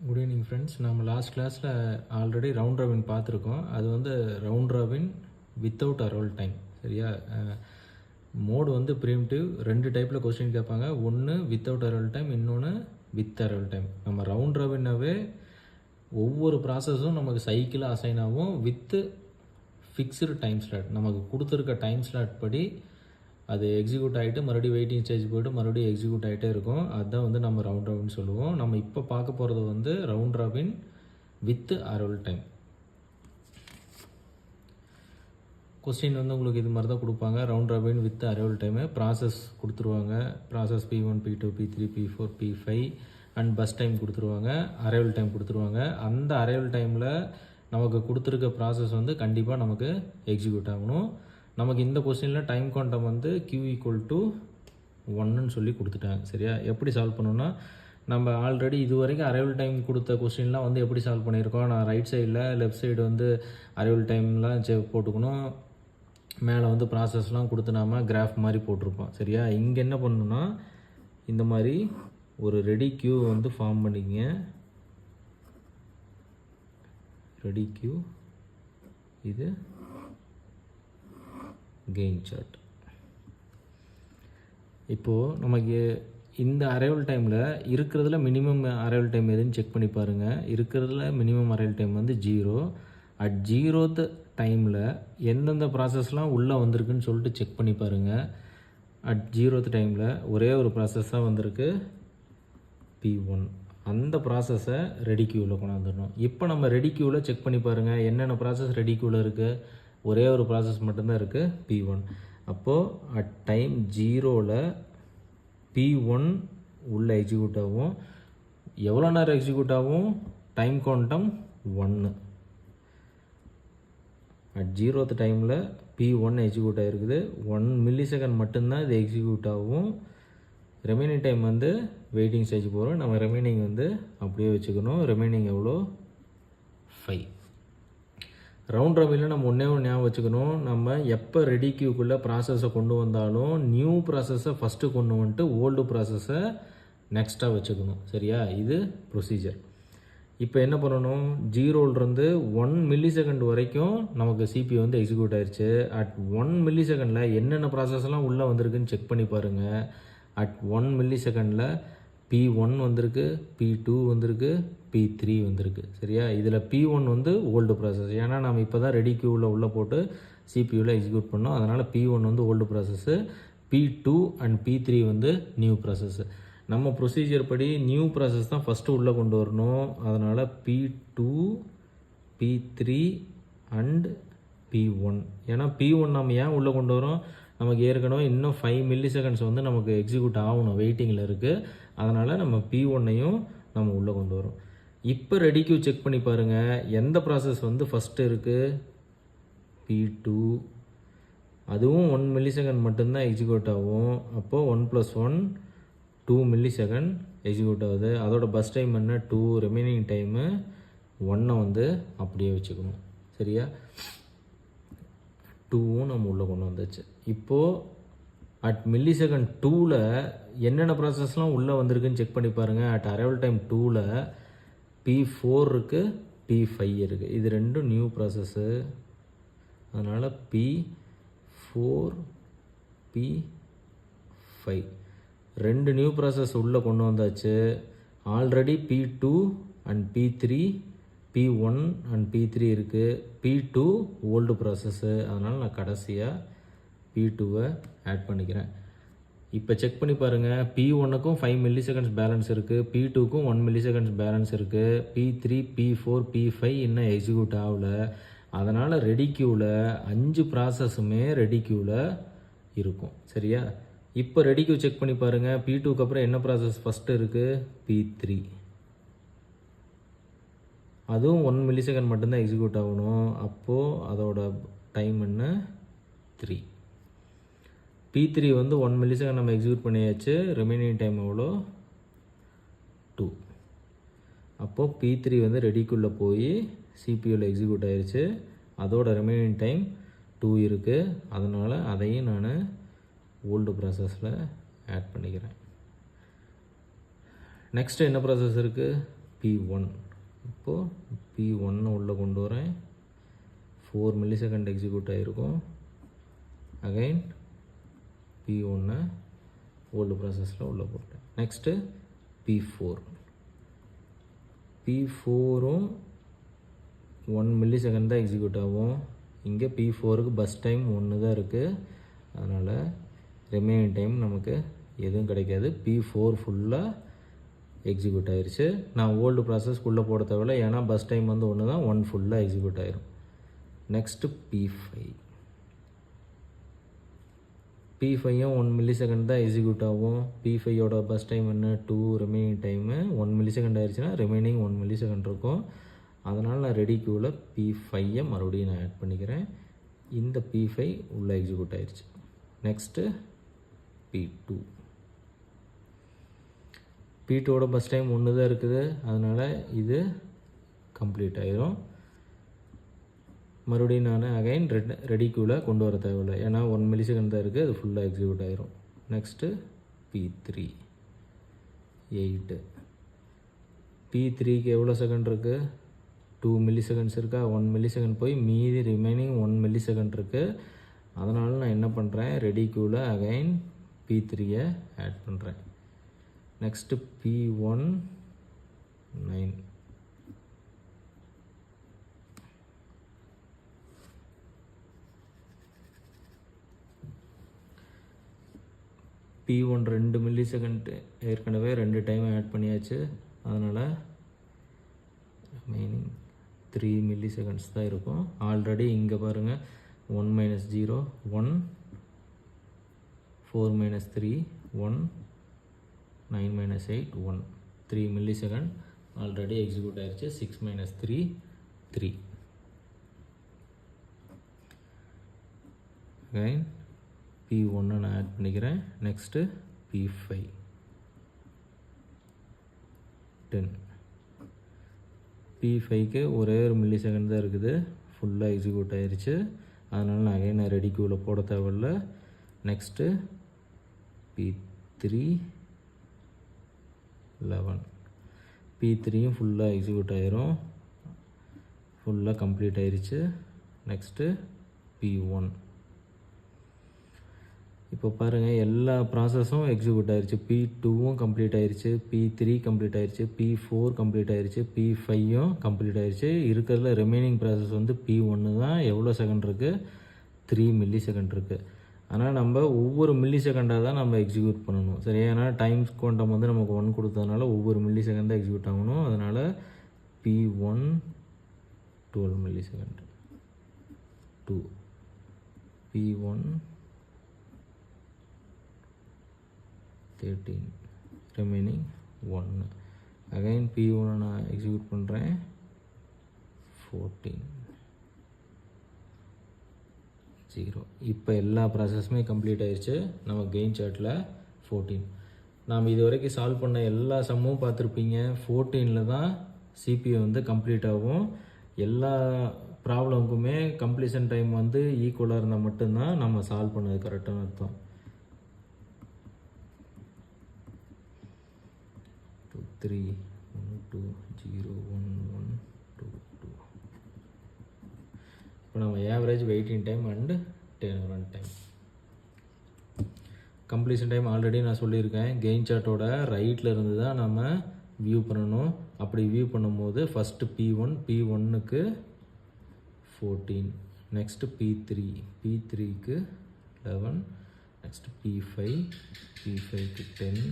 Good evening friends. நம்ம last கிளாஸில் already round robin பார்த்துருக்கோம். அது வந்து round robin without arrival time. சரியா? மோடு வந்து ப்ரீம்டிவ். ரெண்டு டைப்பில் கொஸ்டின் கேட்பாங்க. ஒன்று வித்தவுட் அரைவல் டைம், இன்னொன்று வித் அரைவல் டைம். நம்ம ரவுண்ட் ராபின்னாவே ஒவ்வொரு ப்ராசஸும் நமக்கு சைக்கிளாக அசைன் ஆகும் வித்து ஃபிக்ஸ்டு டைம் ஸ்லாட். நமக்கு கொடுத்துருக்க டைம் ஸ்லாட் படி அது எக்ஸிக்யூட் ஆகிட்டு மறுபடியும் வெயிட்டிங் ஸ்டேஜ் போய்ட்டு மறுபடியும் எக்ஸிக்யூட் ஆகிட்டே இருக்கும். அதுதான் வந்து நம்ம ரவுண்ட் ராபின் சொல்லுவோம். நம்ம இப்போ பார்க்க போகிறது வந்து round robin with arrival time. Question வந்து உங்களுக்கு இது மாதிரி தான் கொடுப்பாங்க. Round robin with arrival time process கொடுத்துருவாங்க. Process P1, P2, P3, P4, P5 and burst time கொடுத்துருவாங்க. அரைவல் டைம் கொடுத்துருவாங்க. அந்த அரைவல் டைமில் நமக்கு கொடுத்துருக்க ப்ராசஸ் வந்து கண்டிப்பாக நமக்கு எக்ஸிக்யூட் ஆகணும். நமக்கு இந்த கொஸ்டினில் டைம் குவாண்டம் வந்து Q=1ன்னு சொல்லி கொடுத்துட்டாங்க. சரியா? எப்படி சால்வ் பண்ணணும்னா, நம்ம ஆல்ரெடி இது வரைக்கும் அரைவல் டைம் கொடுத்த கொஸ்டின்லாம் வந்து எப்படி சால்வ் பண்ணியிருக்கோம். நான் ரைட் சைடில் லெஃப்ட் சைடு வந்து அரைவல் டைம்லாம் போட்டுக்கணும். மேலே வந்து ப்ராசஸ்லாம் கொடுத்து நாம கிராஃப் மாதிரி போட்டிருப்போம். சரியா? இங்கே என்ன பண்ணணும்னா, இந்த மாதிரி ஒரு ரெடி கியூ வந்து ஃபார்ம் பண்ணிக்கங்க. ரெடி கியூ, இது கெயின் சார்ட். இப்போது நமக்கு இந்த அரைவல் டைமில் இருக்கிறதுல மினிமம் அரைவல் டைம் எதுன்னு செக் பண்ணி பாருங்கள். இருக்கிறதுல மினிமம் அரைவல் டைம் வந்து 0. அட் 0th டைமில் எந்தெந்த ப்ராசஸ்லாம் உள்ளே வந்திருக்குன்னு சொல்லிட்டு செக் பண்ணி பாருங்கள். அட் 0th டைமில் ஒரே ஒரு ப்ராசஸ் தான் வந்திருக்கு, P1. அந்த ப்ராசஸை ரெடி கியூவில் கொண்டாந்துடணும். இப்போ நம்ம ரெடி கியூவில் செக் பண்ணி பாருங்கள். என்னென்ன ப்ராசஸ் ரெடி கியூவில் இருக்குது. ஒரே ஒரு ப்ராசஸ் மட்டும்தான் இருக்குது, P1. அப்போது அட் டைம் 0ல் P1 உள்ளே எக்ஸிக்யூட் ஆகும். எவ்வளோ நேரம் எக்ஸிக்யூட் ஆகும்? Time quantum 1. அட் 0th டைமில் P1 எக்ஸிக்யூட் ஆகிருக்குது. 1 millisecond மட்டும்தான் இது எக்ஸிக்யூட் ஆகும். ரெமைனிங் டைம் வந்து வெயிட்டிங் ஸ்டேஜ் போகிறோம். நம்ம ரெமைனிங் வந்து அப்படியே வச்சுக்கணும். ரெமைனிங் எவ்வளோ? 5. ரவுண்ட் ராபினில் நம்ம ஒன்றே ஒன்று ஞாபகம் வச்சுக்கணும். நம்ம எப்போ ரெடி கியூக்குள்ளே ப்ராசஸை கொண்டு வந்தாலும் நியூ ப்ராசஸை ஃபஸ்ட்டு கொண்டு வந்துட்டு ஓல்டு ப்ராசஸை நெக்ஸ்ட்டாக வச்சுக்கணும். சரியா? இது ப்ரொசீஜர். இப்போ என்ன பண்ணணும்? 0லேருந்து 1 millisecond வரைக்கும் நமக்கு CPU வந்து எக்ஸிக்யூட் ஆயிடுச்சு. அட் 1 millisecondல என்னென்ன ப்ராசஸ்லாம் உள்ளே வந்திருக்குன்னு செக் பண்ணி பாருங்கள். அட் 1 millisecondல P1 வந்திருக்கு, P2 வந்திருக்கு, P3 வந்திருக்கு. சரியா? இதில் P1 வந்து ஓல்டு ப்ராசஸ். ஏன்னா நம்ம இப்போ தான் ரெடி கியூவில் உள்ளே போட்டு சிபியூவில் எக்ஸிக்யூட் பண்ணோம். அதனால் P1 வந்து old process, P2 and P3 வந்து நியூ ப்ராசஸ்ஸு. நம்ம ப்ரொசீஜர் படி நியூ ப்ராசஸ் தான் ஃபஸ்ட்டு உள்ளே கொண்டு வரணும். அதனால் P2, P3 அண்ட் P1. ஏன்னா P1 நம்ம ஏன் உள்ளே கொண்டு வரோம்? நமக்கு ஏற்கனவே இன்னும் 5 milliseconds வந்து நமக்கு எக்ஸிக்யூட் ஆகணும், வெயிட்டிங்கில் இருக்குது. அதனால் நம்ம P1ஐயும் நம்ம உள்ளே கொண்டு வரோம். இப்போ ரெடி கியூ செக் பண்ணி பாருங்கள். எந்த ப்ராசஸ் வந்து ஃபஸ்ட்டு இருக்குது? P2. அதுவும் 1 millisecond மட்டும்தான் எக்ஸிக்யூட் ஆகும். அப்போது 1 + 1 2 millisecond எக்ஸிக்யூட் ஆகுது. அதோட பஸ் டைம் என்ன? 2. ரெமைனிங் டைமு 1 வந்து அப்படியே வச்சுக்கணும். சரியா? 2வும் நம்ம உள்ளே கொண்டு வந்தாச்சு. இப்போது அட் millisecond 2ல் என்னென்ன ப்ராசஸ்லாம் உள்ளே வந்திருக்குன்னு செக் பண்ணி பாருங்கள். அட் அரைவல் டைம் 2ல் P4 இருக்குது, P5 இருக்குது. இது ரெண்டும் நியூ ப்ராசஸ்ஸு. அதனால் P4, P5 ரெண்டு நியூ ப்ராசஸ் உள்ளே கொண்டு வந்தாச்சு. Already P2 and P3, P1 and P3 இருக்குது. P2 old process. அதனால் நான் கடைசியாக P2வை ஆட் பண்ணிக்கிறேன். இப்போ செக் பண்ணி பாருங்கள். P1க்கும் 5 milliseconds பேலன்ஸ் இருக்குது, P2க்கும் 1 milliseconds பேலன்ஸ் இருக்குது. P3, P4, P5 இன்னும் எக்ஸிக்யூட் ஆகலை. அதனால் ரெடி கியூவில் 5 ப்ராசஸுமே ரெடி கியூவில் இருக்கும். சரியா? இப்போ ரெடி கியூ செக் பண்ணி பாருங்கள். P2க்கு அப்புறம் என்ன ப்ராசஸ் ஃபஸ்ட்டு இருக்குது? P3. அதுவும் 1 millisecond மட்டும்தான் எக்ஸிக்யூட் ஆகணும். அப்போது அதோட டைம் என்ன? 3. P3 வந்து 1 millisecond நம்ம எக்ஸிக்யூட் பண்ணியாச்சு. ரெமைனிங் டைம் எவ்வளோ? 2. அப்போது P3 வந்து ரெடிக்குள்ளே போய் சிபியூவில் எக்ஸிக்யூட் ஆயிடுச்சு. அதோட ரெமைனிங் டைம் 2 இருக்குது. அதனால் அதையும் நான் ஓல்டு ப்ராசஸில் ஆட் பண்ணிக்கிறேன். நெக்ஸ்ட்டு என்ன ப்ராசஸ் இருக்குது? P1. இப்போது P1 உள்ளே கொண்டு வரேன். 4 millisecond எக்ஸிக்யூட் ஆகிருக்கும். அகைன் P1 ஓல்டு ப்ராசஸில் உள்ளே போட்டேன். Next P4. P4ம் 1 millisecond தான் எக்ஸிக்யூட் ஆகும். இங்கே P4க்கு பஸ் டைம் 1 தான் இருக்குது. அதனால் ரிமைனிங் டைம் நமக்கு எதுவும் கிடைக்காது. P4 ஃபுல்லாக எக்ஸிக்யூட் ஆயிடுச்சு. நான் ஓல்டு ப்ராசஸ்க்குள்ளே போட தேவையில்ல, ஏன்னா பஸ் டைம் வந்து 1 தான், 1 ஃபுல்லாக எக்ஸிக்யூட் ஆயிரும். Next P5. P5யும் 1 millisecond தான் எக்ஸிக்யூட் ஆகும். P5யோட பஸ் டைம் என்ன 2, ரிமைனிங் டைமு 1 millisecond ஆயிடுச்சுன்னா ரிமைனிங் 1 millisecond இருக்கும். அதனால் நான் ரெடி க்யூவில் P5 மறுபடியும் நான் ஆட் பண்ணிக்கிறேன். இந்த P5 உள்ளே எக்ஸிக்யூட் ஆயிடுச்சு. Next P2. P2வோட பஸ் டைம் 1 தான் இருக்குது. அதனால் இது கம்ப்ளீட் ஆயிரும். மறுபடியும் நான் அகைன் ரெடி க்யூவில் கொண்டு வர தேவையில்லை, ஏன்னா 1 millisecond தான் இருக்குது, அது ஃபுல்லாக எக்ஸிக்யூட் ஆயிரும். Next P3 8. P3க்கு எவ்வளோ செகண்ட் இருக்குது? 2 milliseconds இருக்கா? 1 millisecond போய் மீதி ரிமைனிங் 1 millisecond இருக்குது. அதனால் நான் என்ன பண்ணுறேன், ரெடி க்யூவில் அகைன் P3 ஆட் பண்ணுறேன். Next P1 9. P1 2 millisecond ஏற்கனவே 2 டைம் ஆட் பண்ணியாச்சு. அதனால் ரிமைனிங் 3 milliseconds தான் இருக்கும். ஆல்ரெடி இங்கே பாருங்கள் 1 minus 0 1, 4 minus 3 1, 9 minus 8 1, 3 millisecond already execute ஆயிடுச்சு. 6 minus 3 3. அகைன் P1 நான் ஆட் பண்ணிக்கிறேன். Next P5 10. P5க்கு ஒரே ஒரு millisecond தான் இருக்குது, ஃபுல்லாக எக்ஸிக்யூட் ஆயிடுச்சு. அதனால் நான் அகைன் ரெடி க்யூவில் போட தேவையில்ல. Next P3 11. P3யும் ஃபுல்லாக எக்ஸிக்யூட் ஆயிரும், ஃபுல்லாக கம்ப்ளீட் ஆயிடுச்சு. Next P1. இப்போ பாருங்கள், எல்லா ப்ராசஸும் எக்ஸிக்யூட் ஆயிடுச்சு. P2வும் கம்ப்ளீட் ஆயிடுச்சு, P3 கம்ப்ளீட் ஆயிடுச்சு, P4 கம்ப்ளீட் ஆயிடுச்சு, P5யும் கம்ப்ளீட் ஆயிடுச்சு. இருக்கிறதுல ரிமைனிங் ப்ராசஸ் வந்து P1 தான். எவ்வளோ செகண்ட் இருக்குது? 3 millisecond இருக்குது. ஆனால் நம்ம ஒவ்வொரு millisecond-ஆக தான் நம்ம எக்ஸிக்யூட் பண்ணணும், சரியா? ஏன்னா டைம்ஸ் குவாண்டம் வந்து நமக்கு 1 கொடுத்ததுனால ஒவ்வொரு millisecond தான் எக்ஸிக்யூட் ஆகணும். அதனால் P1 12 millisecond, 2 P1 13, remaining 1. Again P1 நான் எக்ஸிக்யூட் பண்ணுறேன். 14 0. இப்போ எல்லா ப்ராசஸுமே கம்ப்ளீட் ஆயிடுச்சு. நம்ம கெயின் சார்ட்டில் 14. நாம் இது வரைக்கும் சால்வ் பண்ண எல்லா சம்மும் பார்த்துருப்பீங்க. 14ல் தான் சிபிஐ வந்து கம்ப்ளீட் ஆகும். எல்லா ப்ராப்ளமுக்குமே கம்ப்ளீஷன் டைம் வந்து ஈக்குவலாக இருந்தால் மட்டும்தான் நம்ம சால்வ் பண்ணது கரெக்டான அர்த்தம். 3 1 2 0 1 1 2 2. இப்போ நம்ம average waiting time and turn around time. Completion time already நான் சொல்லியிருக்கேன். கெயின் சார்ட்டோட ரைட்டில் இருந்து தான் நம்ம வியூ பண்ணணும். அப்படி வியூ பண்ணும்போது ஃபஸ்ட்டு P1க்கு 14, நெக்ஸ்ட்டு P3க்கு 11, நெக்ஸ்ட்டு P5க்கு 10,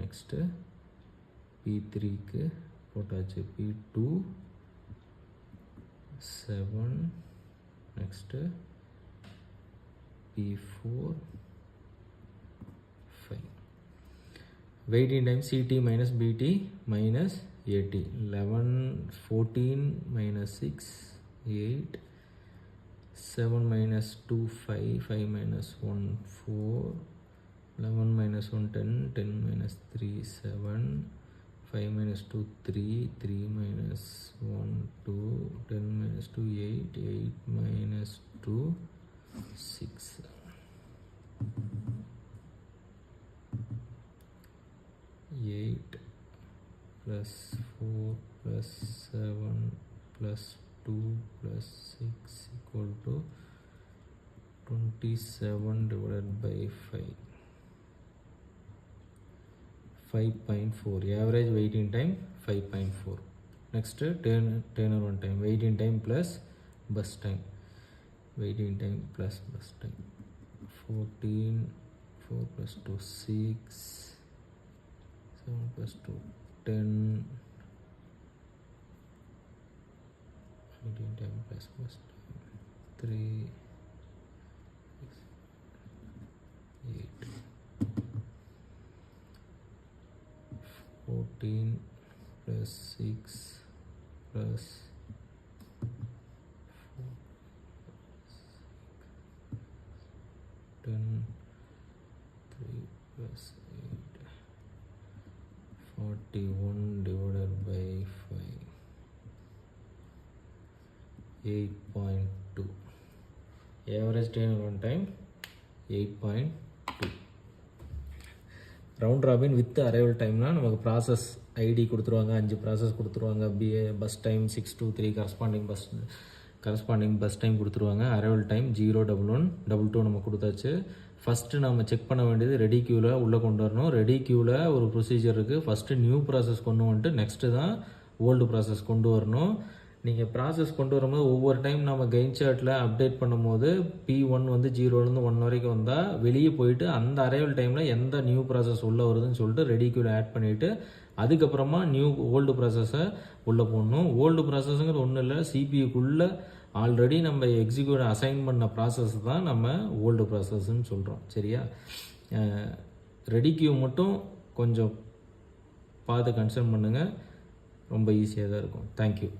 நெக்ஸ்ட்டு P3க்கு போட்டாச்சு, P2 7, next P4 5. Waiting time CT minus BT minus AT. 11 14 minus 6 8, 7 minus 2 5, 5 minus 1 4, 11 minus 1 10, 10 minus 3 7, 5 minus 2 3, 3 minus 1 2, 10 minus 2 8, 8 minus 2 6. 8 plus 4 plus 7 plus 2 plus 6 equal to 27 divided by 5. 5.4. Average waiting time 5.4. Next turnaround time. Waiting time plus bus time. Waiting time plus bus time. 14. 4 plus 2 6. 7 plus 2 10. Waiting time plus bus time 3 6 8. 14 plus 6 plus 4 10 3 plus 8 41 divided by 5 8.2. Average turnaround time 8.2. Round robin with arrival டைம்னால் நமக்கு process ID கொடுத்துருவாங்க, 5 process கொடுத்துருவாங்க. Burst time 6 to 3 corresponding burst time கொடுத்துருவாங்க. Arrival time 0 11 22 நம்ம கொடுத்தாச்சு. First நம்ம check பண்ண வேண்டியது ரெடி க்யூவில் உள்ளே கொண்டு வரணும். ரெடி க்யூவில் ஒரு ப்ரொசீஜர் இருக்குது. ஃபஸ்ட்டு நியூ ப்ராசஸ் கொண்டு வந்துட்டு நெக்ஸ்ட்டு தான் ஓல்டு ப்ராசஸ் கொண்டு வரணும். நீங்கள் ப்ராசஸ் கொண்டு வரும்போது ஒவ்வொரு டைம் நம்ம கெயின் சார்ட்டில் அப்டேட் பண்ணும்போது P1 வந்து 0லேருந்து 1 வரைக்கும் வந்தால் வெளியே போயிட்டு அந்த அரைவல் டைமில் எந்த நியூ ப்ராசஸ் உள்ளே வருதுன்னு சொல்லிட்டு ரெடி க்யூவில் ஆட் பண்ணிவிட்டு அதுக்கப்புறமா ஓல்டு ப்ராசஸை உள்ளே போடணும். ஓல்டு ப்ராசஸ்ங்கிறது ஒன்றும் இல்லை, சிபியூக்குள்ளே ஆல்ரெடி நம்ம எக்ஸிக்யூட் அசைன் பண்ண ப்ராசஸ் தான் நம்ம ஓல்டு ப்ராசஸ்ன்னு சொல்கிறோம். சரியா? ரெடி க்யூ மட்டும் கொஞ்சம் பார்த்து கன்சர்ன் பண்ணுங்கள், ரொம்ப ஈஸியாக தான் இருக்கும். தேங்க்யூ.